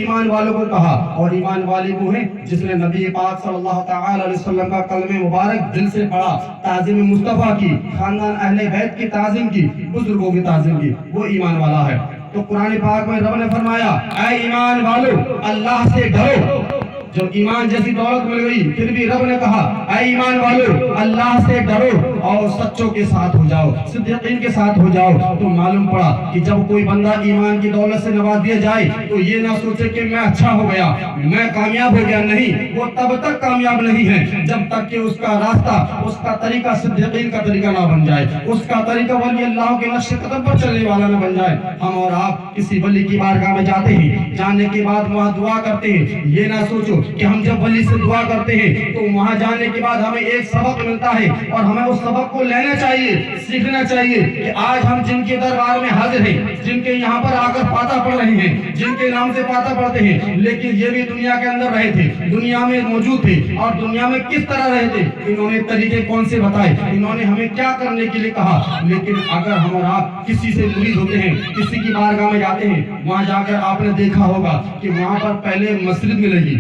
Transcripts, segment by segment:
ایمان والوں کو کہا، اور ایمان والے وہ ہیں جس نے نبی پاک صلی اللہ تعالی علیہ وسلم کا کلمہ مبارک دل سے پڑھا، تعظیم مصطفیٰ کی، خاندان اہل بیت کی تعظیم کی، بزرگوں کی تعظیم کی، وہ ایمان والا ہے۔ تو قرآن پاک میں رب نے فرمایا اے ایمان والو اللہ سے ڈرو۔ جب ایمان جیسی دولت مل گئی پھر بھی رب نے کہا اے ایمان والو اللہ سے ڈرو اور سچوں کے ساتھ ہو جاؤ، صدیقین کے ساتھ ہو جاؤ۔ تو معلوم پڑا کہ جب کوئی بندہ ایمان کی دولت سے نواز دیا جائے تو یہ نہ سوچے کہ میں اچھا ہو گیا، میں کامیاب ہو گیا، نہیں، وہ تب تک کامیاب نہیں ہے جب تک کہ اس کا راستہ، اس کا طریقہ صدیقین کا طریقہ نہ بن جائے، اس کا طریقہ ولی اللہ کے نقش قدم پر چلنے والا نہ بن جائے۔ ہم اور آپ کسی ولی کی بارگاہ میں جاتے ہیں، جانے کے بعد وہاں دعا کرتے ہیں، یہ نہ سوچو کہ ہم جب ولی سے دعا کرتے ہیں تو وہاں جانے کے بعد ہمیں ایک سبق ملتا ہے اور ہمیں اس سبق کو لینا چاہیے، سیکھنا چاہیے کہ آج ہم جن کے دربار میں حاضر ہیں، جن کے یہاں پر آ کر فاتحہ پڑھ رہے ہیں، جن کے نام سے فاتحہ پڑھتے ہیں، لیکن یہ بھی دنیا کے اندر رہے تھے، دنیا میں موجود تھے، اور دنیا میں کس طرح رہے تھے، انہوں نے طریقے کون سے بتائے، انہوں نے ہمیں کیا کرنے کے لیے کہا۔ لیکن اگر ہم اور آپ کسی سے مرید ہوتے ہیں، کسی کی بارگاہ میں جاتے ہیں، وہاں جا کر آپ نے دیکھا ہوگا کہ وہاں پر پہلے مسجد ملے گی،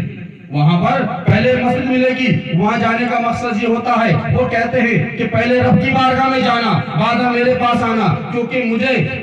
وہاں پر پہلے مسجد ملے گی۔ وہاں جانے کا مقصد یہ ہوتا ہے، وہ کہتے ہیں کہ پہلے رب کی بارگاہ میں جانا، بعد میں میرے پاس آنا، کیونکہ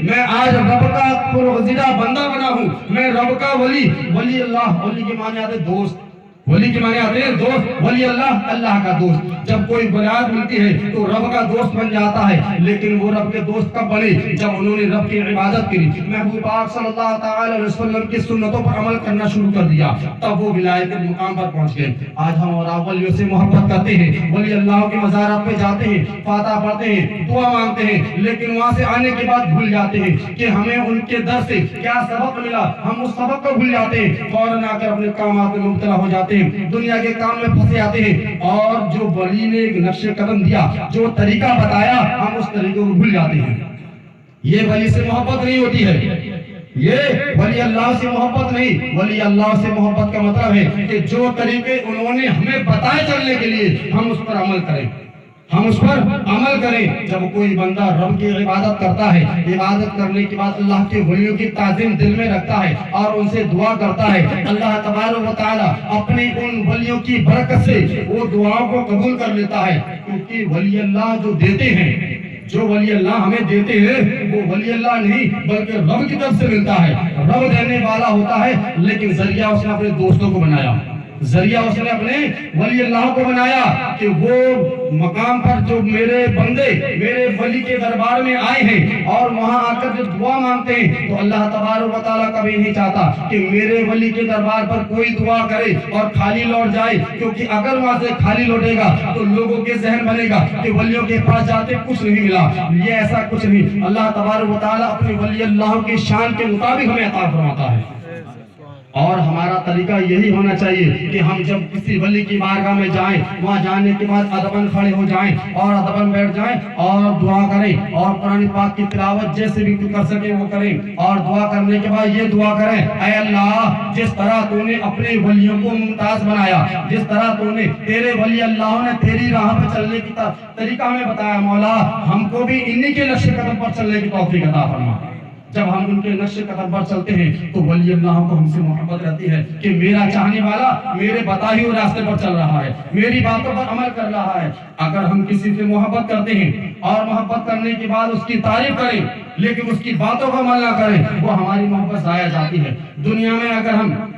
میں آج رب کا پرغزیدہ بندہ بنا ہوں، میں رب کا ولی اللہ، ولی کے معنی آتے دوست، ولی کے معنی آتے ہیں دوست، ولی اللہ، اللہ کا دوست۔ جب کوئی بنیاد ملتی ہے تو رب کا دوست بن جاتا ہے، لیکن وہ رب کے دوست کب بنے؟ جب انہوں نے رب کی عبادت کی، محبوب پاک صلی اللہ تعالی علیہ وسلم کی سنتوں پر عمل کرنا شروع کر دیا، تب وہ ولایت کے مقام پر پہنچ گئے۔ آج ہم اور آپ ولیوں سے محبت کرتے ہیں، ولی اللہ کے مزارات پہ جاتے ہیں، فاتحہ پڑھتے ہیں، دعا مانگتے ہیں، لیکن وہاں سے آنے کے بعد بھول جاتے ہیں کہ ہمیں ان کے در سے کیا سبق ملا، ہم اس سبق کو بھول جاتے ہیں، فوراً آ کر اپنے کامات میں مبتلا ہو جاتے ہیں، دنیا کے کام میں پھنسے آتے ہیں، اور جو ولی نے ایک نقش قدم دیا، جو طریقہ بتایا، ہم اس طریقے کو بھول جاتے ہیں۔ یہ ولی سے محبت نہیں ہوتی ہے، یہ ولی اللہ سے محبت نہیں۔ ولی اللہ سے محبت کا مطلب ہے کہ جو طریقے انہوں نے ہمیں بتائے چلنے کے لیے ہم اس پر عمل کریں، ہم اس پر عمل کریں۔ جب کوئی بندہ رب کی عبادت کرتا ہے، عبادت کرنے کے بعد اللہ کے ولیوں کی تعظیم دل میں رکھتا ہے اور ان سے دعا کرتا ہے، اللہ تبارک و تعالی اپنی ان ولیوں کی برکت سے وہ دعاؤں کو قبول کر لیتا ہے، کیونکہ ولی اللہ جو دیتے ہیں، جو ولی اللہ ہمیں دیتے ہیں، وہ ولی اللہ نہیں بلکہ رب کی طرف سے ملتا ہے۔ رب دینے والا ہوتا ہے، لیکن ذریعہ اس نے اپنے دوستوں کو بنایا، ذریعہ اس نے اپنے ولی اللہ کو بنایا کہ وہ مقام پر جو میرے بندے میرے ولی کے دربار میں آئے ہیں اور وہاں آ کر جو دعا مانگتے ہیں، تو اللہ تبارک و تعالیٰ کبھی نہیں چاہتا کہ میرے ولی کے دربار پر کوئی دعا کرے اور خالی لوٹ جائے، کیونکہ اگر وہاں سے خالی لوٹے گا تو لوگوں کے ذہن بنے گا کہ ولیوں کے پاس جاتے کچھ نہیں ملا۔ یہ ایسا کچھ نہیں، اللہ تبارک و تعالیٰ اپنے ولی اللہ کی شان کے مطابق ہمیں عطا فرماتا ہے، اور ہمارا طریقہ یہی ہونا چاہیے کہ ہم جب کسی ولی کی بارگاہ میں جائیں، وہاں جانے کے بعد ادباً کھڑے ہو جائیں اور ادباً بیٹھ جائیں اور دعا کریں، اور قرآن پاک کی تلاوت جیسے بھی کر سکیں وہ کریں، اور دعا کرنے کے بعد یہ دعا کریں، اے اللہ جس طرح تو نے اپنے ولیوں کو ممتاز بنایا، جس طرح تو نے تیرے ولی اللہ نے تیری راہ پہ چلنے کی طریقہ ہمیں بتایا، مولا ہم کو بھی انہی کے نقش قدم پر چلنے کی توفیق عطا فرما۔ جب ہم ان کے نقش قدم پر چلتے ہیں تو ولی اللہ کو ہم سے محبت رہتی ہے کہ میرا چاہنے والا میرے بتائے ہوئے راستے پر چل رہا ہے، میری باتوں پر عمل کر رہا ہے۔ اگر ہم کسی سے محبت کرتے ہیں اور محبت کرنے کے بعد اس کی تعریف کریں لیکن اس کی باتوں پر عمل نہ کریں، وہ ہماری محبت ضائع جاتی ہے۔ دنیا میں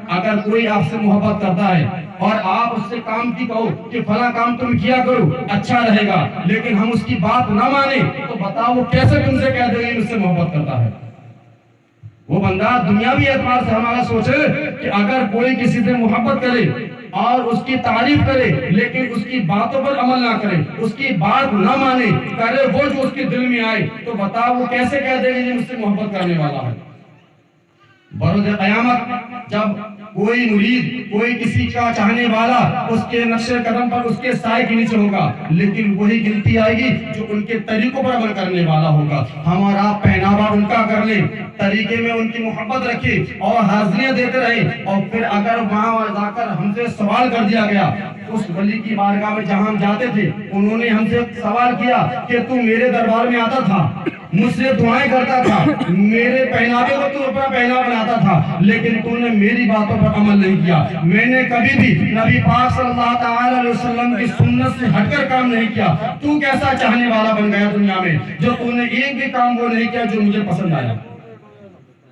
اگر کوئی آپ سے محبت کرتا ہے اور آپ اس سے کام کی کہو کہ فلاں کام تم کیا کرو اچھا رہے گا، لیکن ہم اس کی بات نہ مانیں، تو بتاؤ وہ کیسے تم سے کہہ دے گا مجھ سے محبت کرتا ہے؟ وہ بندہ دنیاوی اعتبار سے ہمارا سوچے کہ اگر کوئی کسی سے محبت کرے اور اس کی تعریف کرے لیکن اس کی باتوں پر عمل نہ کرے، اس کی بات نہ مانے، کرے وہ جو اس کے دل میں آئے، تو بتاؤ وہ کیسے کہہ دے گا یہ مجھ سے محبت کرنے والا ہے؟ بروز قیامت جب کوئی مرید، کوئی کسی کا چاہنے والا اس کے نقش قدم پر اس کے سائے کے نیچے ہوگا، لیکن وہی گنتی آئے گی جو ان کے طریقوں پر عمل کرنے والا ہوگا۔ ہم اور آپ پہناوا ان کا کر لیں، طریقے میں ان کی محبت رکھیں اور حاضریاں دیتے رہیں، اور پھر اگر وہاں جا کر ہم سے سوال کر دیا گیا، اس ولی کی بارگاہ میں جہاں ہم جاتے تھے انہوں نے ہم سے سوال کیا کہ تو میرے دربار میں آتا تھا، مجھ سے دعائیں کرتا تھا, میرے پہناوے کو تو اپنا پہناوا بناتا تھا, لیکن تو نے میری باتوں پر عمل نہیں کیا. میں نے کبھی بھی نبی پاک صلی اللہ تعالی علیہ وسلم کی سنت سے ہٹ کر کام نہیں کیا. تو کیسا چاہنے والا بن گیا دنیا میں جو تو نے ایک بھی کام وہ نہیں کیا جو مجھے پسند آیا.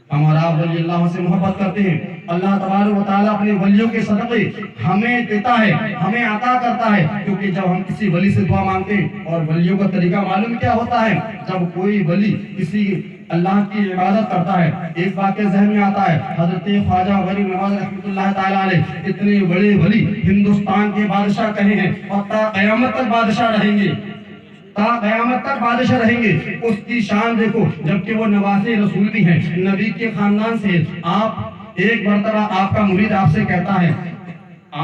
ہمارا ولی اللہ سے محبت کرتے ہیں. اللہ تبارک و تعالیٰ اپنے ولیوں کے صدقے ہمیں دیتا ہے, ہمیں عطا کرتا ہے, کیونکہ جب ہم کسی ولی سے دعا مانگتے ہیں, اور ولیوں کا طریقہ معلوم کیا ہوتا ہے, جب کوئی ولی کسی اللہ کی عبادت کرتا ہے, ایک واقعہ ذہن میں آتا ہے, حضرت خواجہ غریب نواز رحمۃ اللہ تعالیٰ علیہ اتنے بڑے ولی ہندوستان کے بادشاہ کہے ہیں, اور تا قیامت تک بادشاہ رہیں گے, تا قیامت تک بادشاہ رہیں گے. اس کی شان دیکھو, جبکہ وہ نواز رسول بھی ہیں, نبی کے خاندان سے. آپ ایک مرتبہ آپ کا مرید آپ سے کہتا ہے,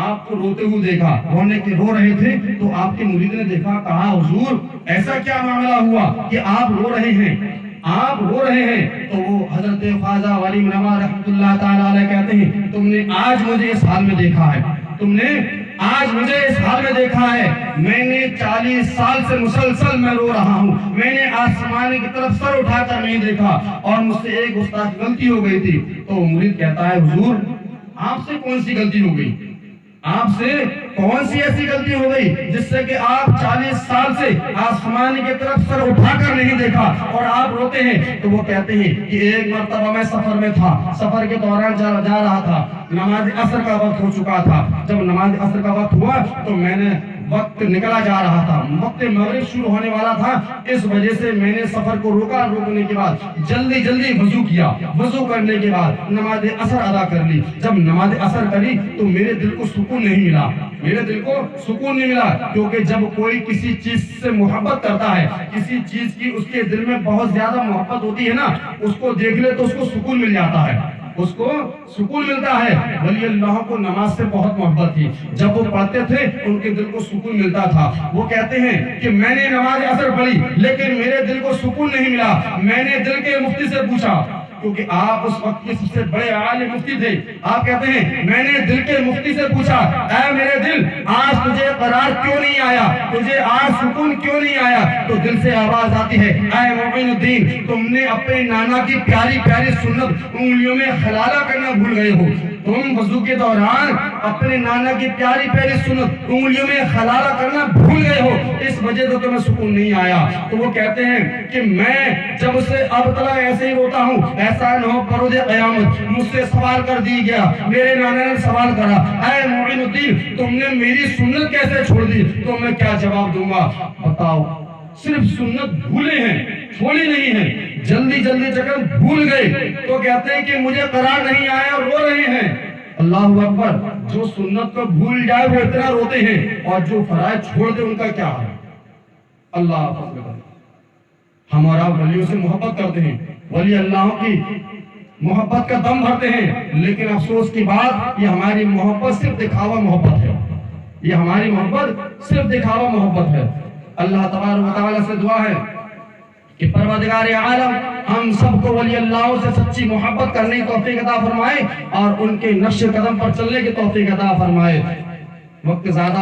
آپ کو روتے ہوئے دیکھا, رو رہے تھے, تو آپ کے مرید نے دیکھا, کہا حضور ایسا کیا معاملہ ہوا کہ آپ رو رہے ہیں, آپ رو رہے ہیں. تو وہ حضرت خواجہ ولی نواز رحمۃ اللہ تعالیٰ علیہ کہتے ہیں, تم نے آج مجھے اس حال میں دیکھا ہے, تم نے آج مجھے اس حال میں دیکھا ہے. میں نے 40 سال سے مسلسل میں رو رہا ہوں, میں نے آسمان کی طرف سر اٹھا کر نہیں دیکھا, اور مجھ سے ایک گستاخی غلطی ہو گئی تھی. تو مرید کہتا ہے, حضور آپ سے کون سی غلطی ہو گئی, آپ سے کون سی ایسی غلطی ہو گئی جس سے کہ آپ 40 سال سے آسمان کی طرف سر اٹھا کر نہیں دیکھا اور آپ روتے ہیں. تو وہ کہتے ہیں کہ ایک مرتبہ میں سفر میں تھا, سفر کے دوران جا رہا تھا, نماز عصر کا وقت ہو چکا تھا. جب نماز عصر کا وقت ہوا تو میں نے وقت نکلا جا رہا تھا, وقت مغرب شروع ہونے والا تھا, اس وجہ سے میں نے سفر کو روکا. روکنے کے بعد جلدی وضو کیا, وضو کرنے کے بعد نماز عصر ادا کر لی. جب نماز عصر کری تو میرے دل کو سکون نہیں ملا, میرے دل کو سکون نہیں ملا, کیونکہ جب کوئی کسی چیز سے محبت کرتا ہے, کسی چیز کی اس کے دل میں بہت زیادہ محبت ہوتی ہے نا, اس کو دیکھ لے تو اس کو سکون مل جاتا ہے, اس کو سکون ملتا ہے. ولی اللہ کو نماز سے بہت محبت تھی, جب وہ پڑھتے تھے ان کے دل کو سکون ملتا تھا. وہ کہتے ہیں کہ میں نے نماز عصر پڑھی لیکن میرے دل کو سکون نہیں ملا. میں نے دل کے مفتی سے پوچھا, کیونکہ آپ اس وقت کے سب سے بڑے عالم مفتی تھے. آپ کہتے ہیں میں نے دل کے مفتی سے پوچھا, اے میرے دل آج تجھے قرار کیوں نہیں آیا, تجھے آج سکون کیوں نہیں آیا؟ تو دل سے آواز آتی ہے, اے معین الدین تم نے اپنے نانا کی پیاری پیاری سنت انگلیوں میں خلالہ کرنا بھول گئے ہو. تم وضو کے دوران اپنے نانا کی پیاری پیاری سنت انگلیوں میں خلالہ کرنا بھول گئے ہو, اس وجہ سے تمہیں سکون نہیں آیا. تو وہ کہتے ہیں کہ میں جب سے اب تک ایسے ہی روتا ہوں, ایسا نہ ہو بروز قیامت مجھ سے سوال کر دی گیا. میرے نانا نے سوال کرا, اے معین الدین تم نے میری سنت کیسے چھوڑ دی؟ تو میں کیا جواب دوں گا؟ بتاؤ, صرف سنت بھولے ہیں, چھوڑی نہیں ہے, جلدی جگہ بھول گئے. تو کہتے ہیں کہ مجھے قرار نہیں آیا اور رو رہے ہیں. اللہ اکبر, جو سنت کو بھول جائے وہ اتنا روتے ہیں, اور جو فرائض چھوڑ دے ان کا کیا ہے؟ اللہ فضل کرے. ہمارا ولیوں سے محبت کرتے ہیں, ولی اللہ کی محبت کا دم بھرتے ہیں, لیکن افسوس کی بات یہ ہماری محبت صرف دکھاوا محبت ہے, یہ ہماری محبت صرف دکھاوا محبت ہے. اللہ تبارک و تعالیٰ سے دعا ہے کہ پروردگار عالم ہم سب کو ولی اللہ سے سچی محبت کرنے کی توفیق عطا فرمائے, اور ان کے نقش قدم پر چلنے کی توفیق عطا فرمائے. وقت زیادہ